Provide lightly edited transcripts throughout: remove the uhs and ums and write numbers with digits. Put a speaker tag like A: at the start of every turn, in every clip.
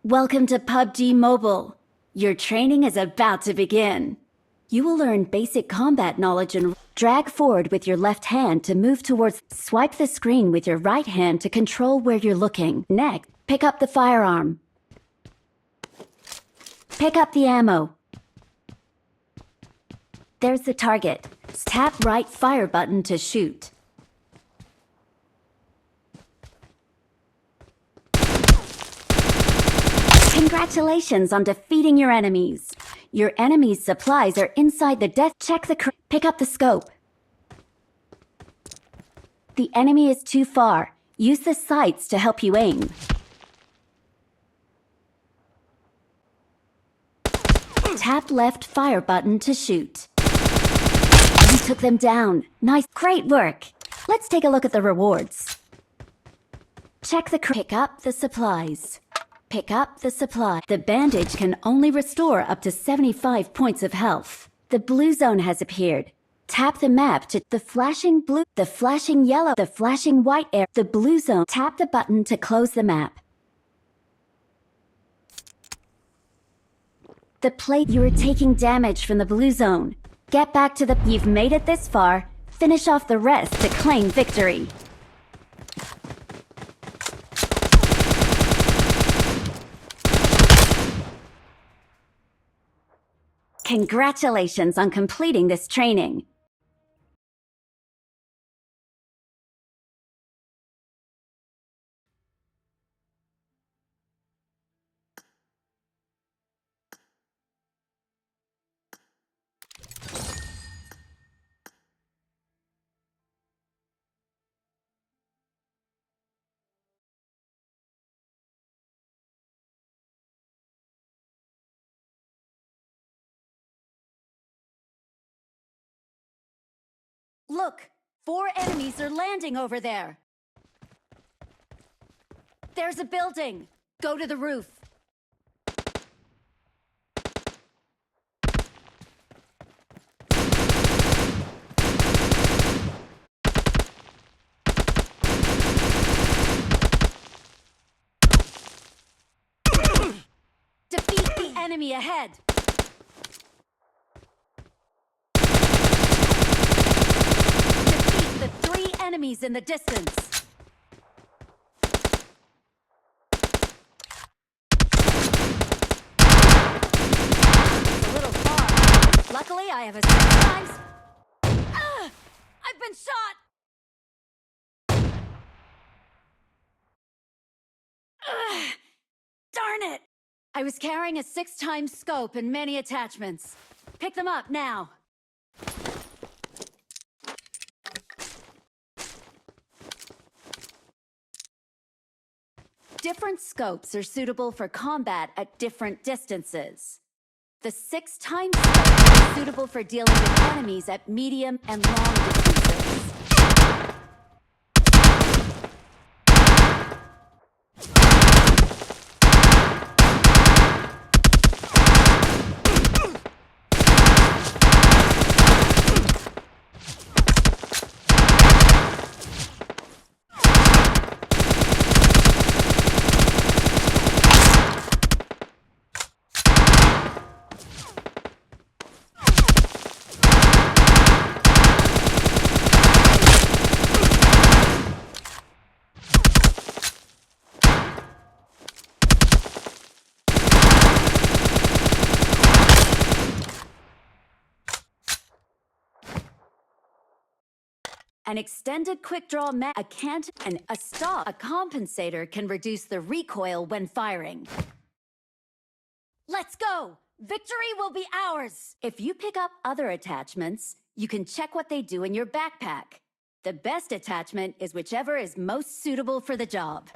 A: Welcome to PUBG Mobile. Your training is about to begin. You will learn basic combat knowledge and drag forward with your left hand to move towards. Swipe the screen with your right hand to control where you're looking. Next, pick up the firearm. Pick up the ammo. There's the target. Tap right fire button to shoot. Congratulations on defeating your enemies. Your enemy's supplies are inside the death. Pick up the scope. The enemy is too far. Use the sights to help you aim. Tap left fire button to shoot. You took them down. Nice. Great work. Let's take a look at the rewards. Pick up the supplies. Pick up the supply. The bandage can only restore up to 75 points of health. The blue zone has appeared. Tap the map to the flashing blue, the flashing yellow, the flashing white air, the blue zone. Tap the button to close the map. You are taking damage from the blue zone. Get back to you've made it this far. Finish off the rest to claim victory. Congratulations on completing this training. Look, 4 enemies are landing over there. There's a building. Go to the roof. Defeat the enemy ahead. Defeat the 3 enemies in the distance. Luckily, I have a 6 times. I've been shot! Darn it! I was carrying a 6 times scope and many attachments. Pick them up now. Different scopes are suitable for combat at different distances. The 6 times scope is suitable for dealing with enemies at medium and long distances. An extended quick-draw a compensator can reduce the recoil when firing. Let's go! Victory will be ours! If you pick up other attachments, you can check what they do in your backpack. The best attachment is whichever is most suitable for the job.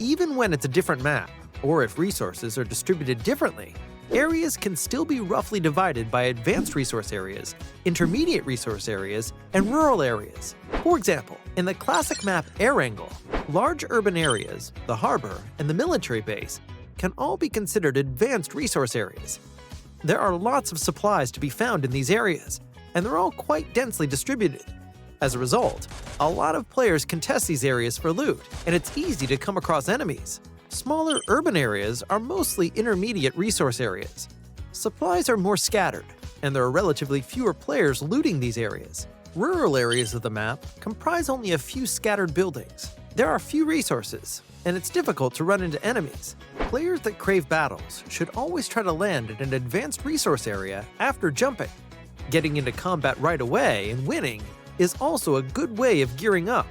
B: Even when it's a different map, or if resources are distributed differently, areas can still be roughly divided by advanced resource areas, intermediate resource areas, and rural areas. For example, in the classic map Erangel, large urban areas, the harbor, and the military base can all be considered advanced resource areas. There are lots of supplies to be found in these areas, and they're all quite densely distributed. As a result, a lot of players contest these areas for loot, and it's easy to come across enemies. Smaller urban areas are mostly intermediate resource areas. Supplies are more scattered, and there are relatively fewer players looting these areas. Rural areas of the map comprise only a few scattered buildings. There are few resources, and it's difficult to run into enemies. Players that crave battles should always try to land in an advanced resource area after jumping. Getting into combat right away and winning is also a good way of gearing up.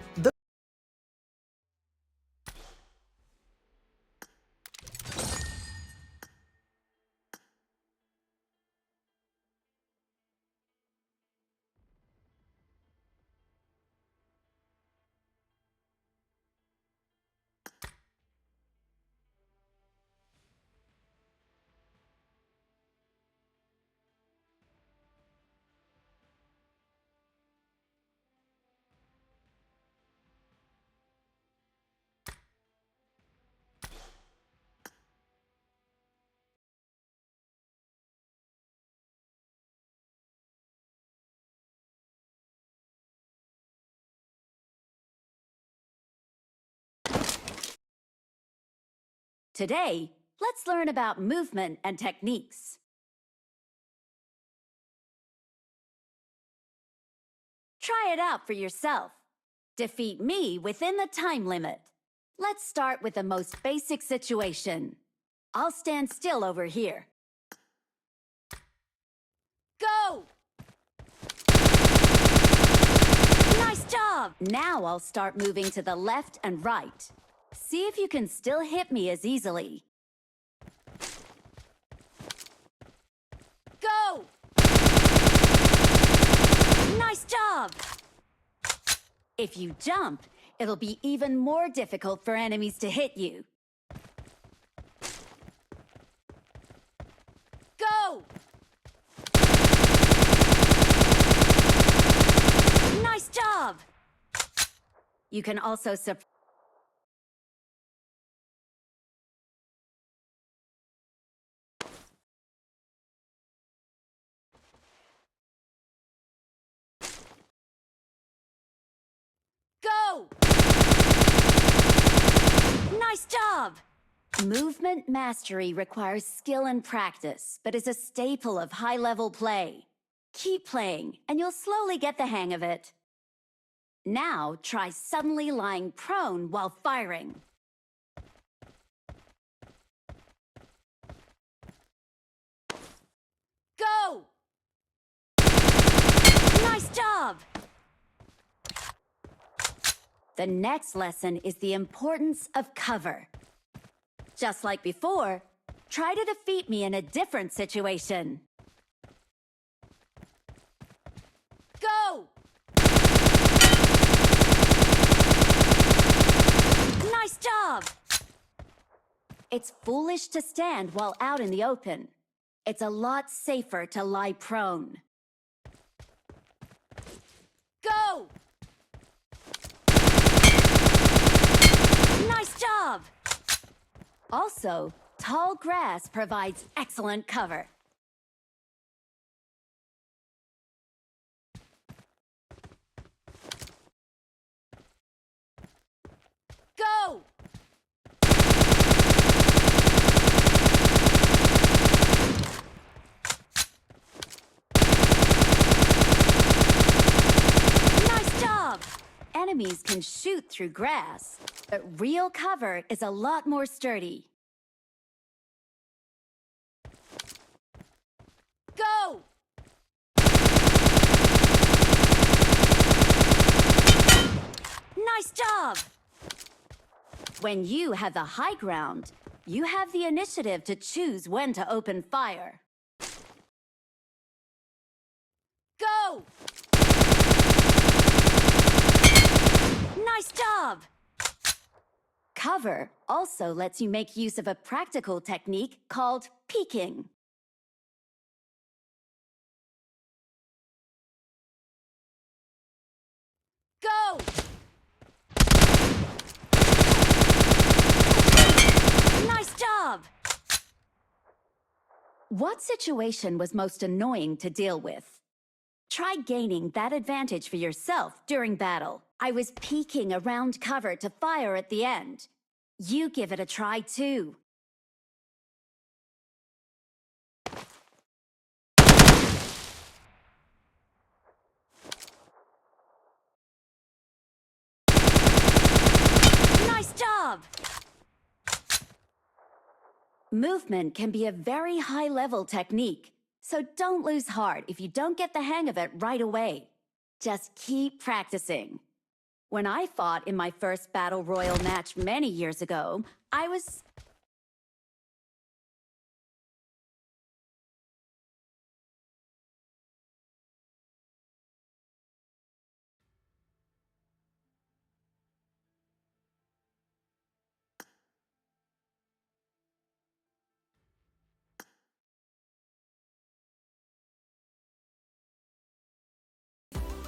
A: Today, let's learn about movement and techniques. Try it out for yourself. Defeat me within the time limit. Let's start with the most basic situation. I'll stand still over here. Go! Nice job! Now I'll start moving to the left and right. See if you can still hit me as easily. Go! Nice job! If you jump, it'll be even more difficult for enemies to hit you. Go! Nice job! You can also Go! Nice job! Movement mastery requires skill and practice, but is a staple of high-level play. Keep playing, and you'll slowly get the hang of it. Now, try suddenly lying prone while firing. Go! Nice job! The next lesson is the importance of cover. Just like before, try to defeat me in a different situation. Go! Nice job! It's foolish to stand while out in the open. It's a lot safer to lie prone. Go! Nice job! Also, tall grass provides excellent cover. Go! Nice job! Enemies can shoot through grass, but real cover is a lot more sturdy. Go! Nice job! When you have the high ground, you have the initiative to choose when to open fire. Go! Nice job! Cover also lets you make use of a practical technique called peeking. Go! Nice job! What situation was most annoying to deal with? Try gaining that advantage for yourself during battle. I was peeking around cover to fire at the end. You give it a try too. Nice job! Movement can be a very high-level technique, so don't lose heart if you don't get the hang of it right away. Just keep practicing. When I fought in my first Battle Royale match many years ago, I was...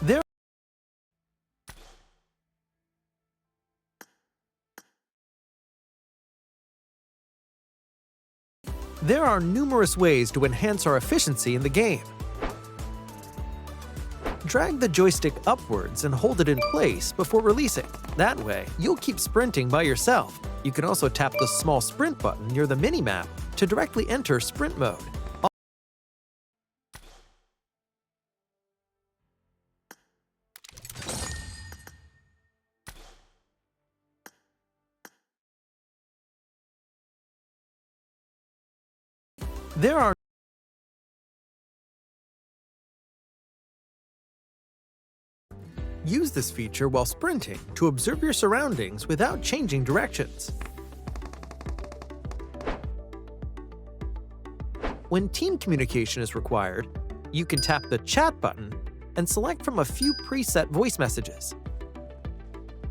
B: There There are numerous ways to enhance our efficiency in the game. Drag the joystick upwards and hold it in place before releasing. That way, you'll keep sprinting by yourself. You can also tap the small sprint button near the mini-map to directly enter sprint mode. There are Use this feature while sprinting to observe your surroundings without changing directions. When team communication is required, you can tap the chat button and select from a few preset voice messages.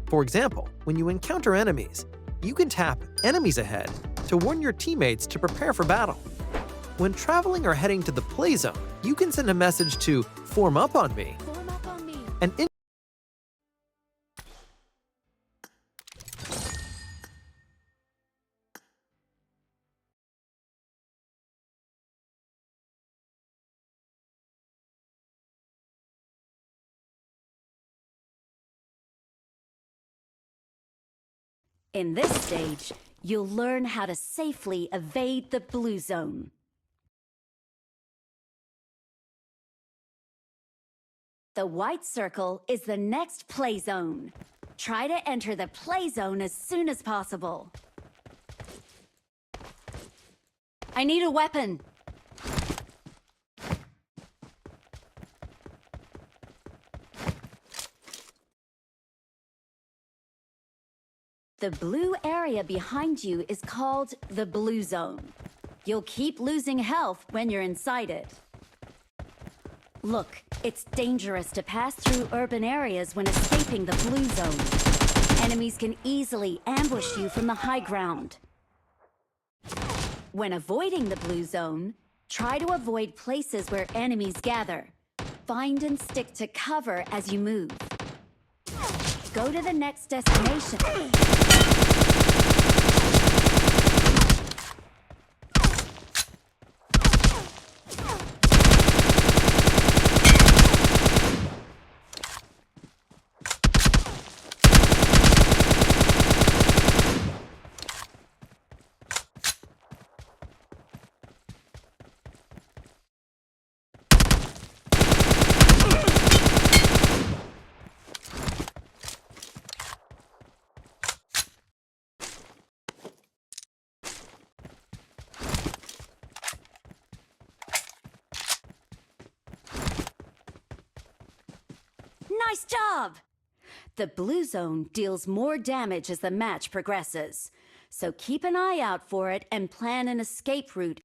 B: For example, when you encounter enemies, you can tap Enemies Ahead to warn your teammates to prepare for battle. When traveling or heading to the play zone, you can send a message to Form Up on Me and
A: In this stage, you'll learn how to safely evade the blue zone. The white circle is the next play zone. Try to enter the play zone as soon as possible. I need a weapon. The blue area behind you is called the blue zone. You'll keep losing health when you're inside it. Look, it's dangerous to pass through urban areas when escaping the blue zone. Enemies can easily ambush you from the high ground. When avoiding the blue zone, try to avoid places where enemies gather. Find and stick to cover as you move. Go to the next destination. Nice job! The blue zone deals more damage as the match progresses, so keep an eye out for it and plan an escape route.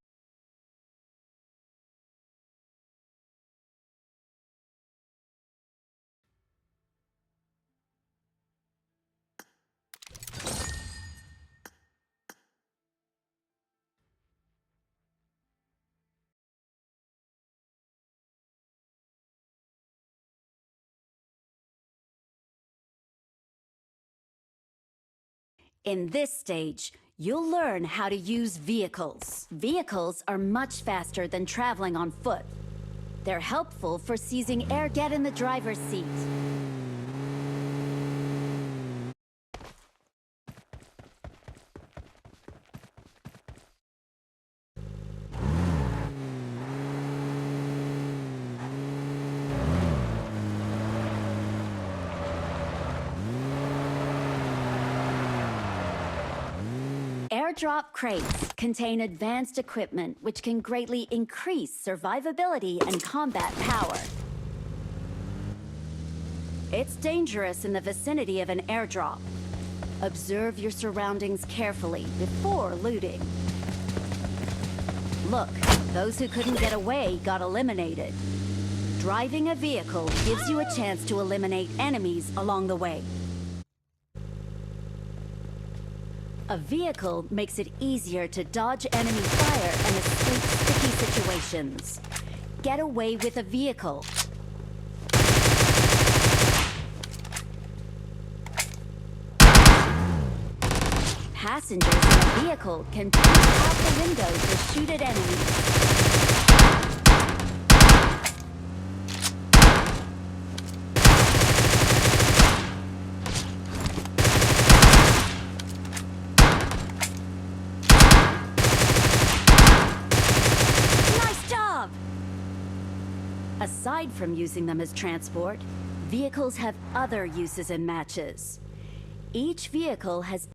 A: In this stage, you'll learn how to use vehicles. Vehicles are much faster than traveling on foot. They're helpful for seizing air. Get in the driver's seat. Airdrop crates contain advanced equipment which can greatly increase survivability and combat power. It's dangerous in the vicinity of an airdrop. Observe your surroundings carefully before looting. Look, those who couldn't get away got eliminated. Driving a vehicle gives you a chance to eliminate enemies along the way. A vehicle makes it easier to dodge enemy fire and escape sticky situations. Get away with a vehicle. Passengers in a vehicle can peek out the window to shoot at enemies. Aside from using them as transport, vehicles have other uses in matches. Each vehicle has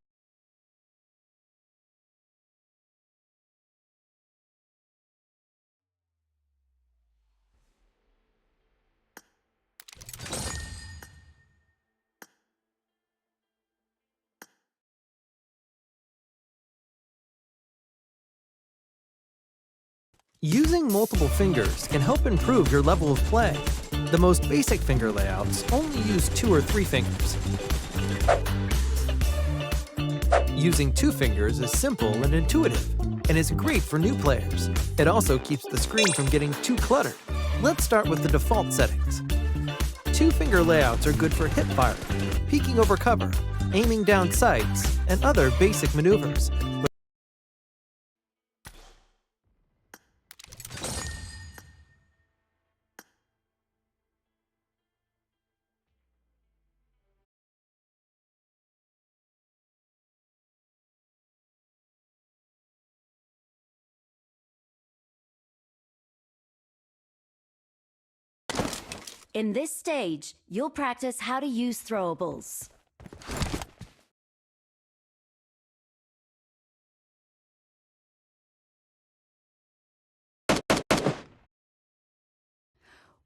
B: Using multiple fingers can help improve your level of play. The most basic finger layouts only use 2 or 3 fingers. Using 2 fingers is simple and intuitive, and is great for new players. It also keeps the screen from getting too cluttered. Let's start with the default settings. 2-finger layouts are good for hip firing, peeking over cover, aiming down sights, and other basic maneuvers.
A: In this stage, you'll practice how to use throwables.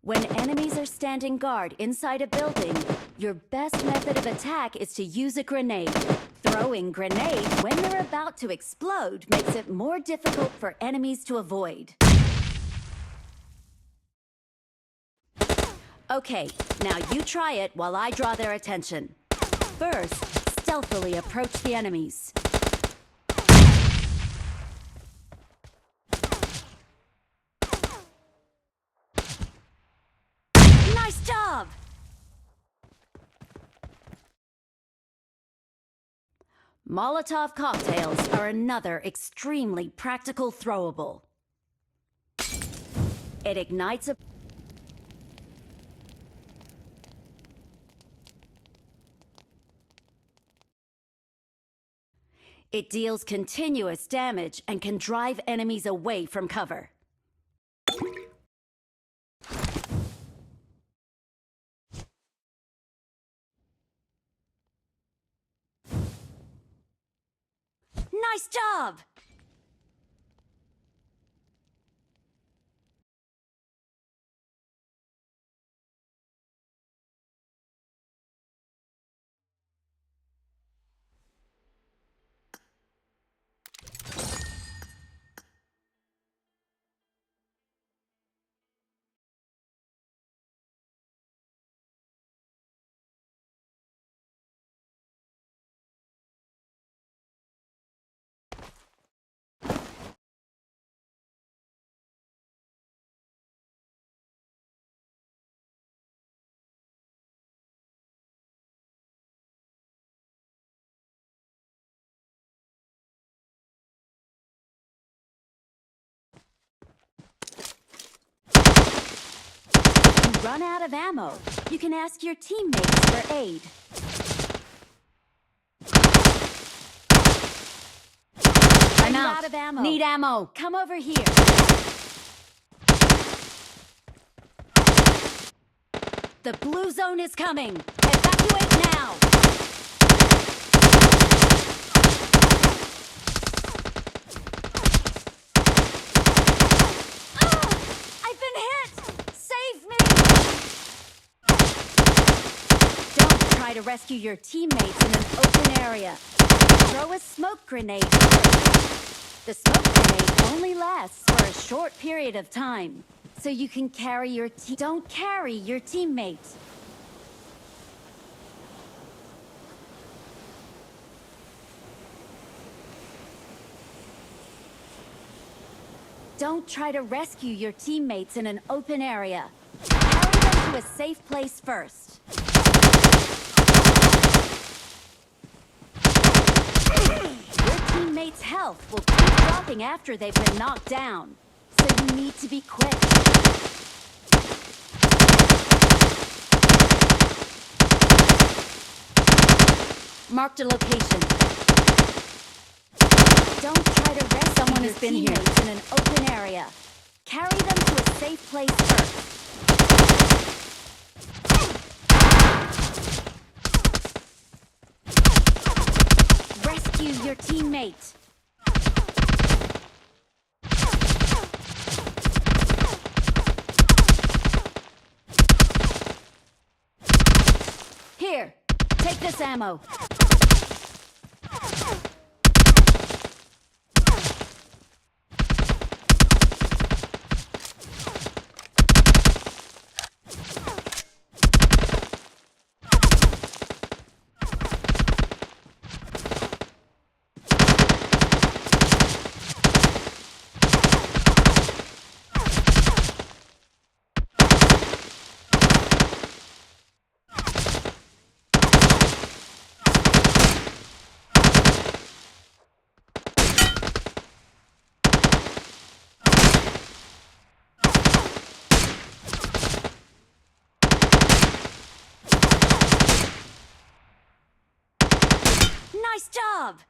A: When enemies are standing guard inside a building, your best method of attack is to use a grenade. Throwing grenades when they're about to explode makes it more difficult for enemies to avoid. Okay, now you try it while I draw their attention. First, stealthily approach the enemies. Nice job! Molotov cocktails are another extremely practical throwable. It ignites a It deals continuous damage and can drive enemies away from cover. Nice job! run out of ammo, you can ask your teammates for aid. I'm out of ammo. Need ammo. Come over here. The blue zone is coming. Evacuate now. I've been hit. Save me. Don't try to rescue your teammates in an open area. Throw a smoke grenade. The smoke grenade only lasts for a short period of time, so you can carry your don't carry your teammates. Don't try to rescue your teammates in an open area. Carry them to a safe place first. Your teammates' health will keep dropping after they've been knocked down, so you need to be quick. Marked a location. Don't try to rescue someone has been here in an open area. Carry them to a safe place first. Rescue your teammate. Here, take this ammo. Nice job!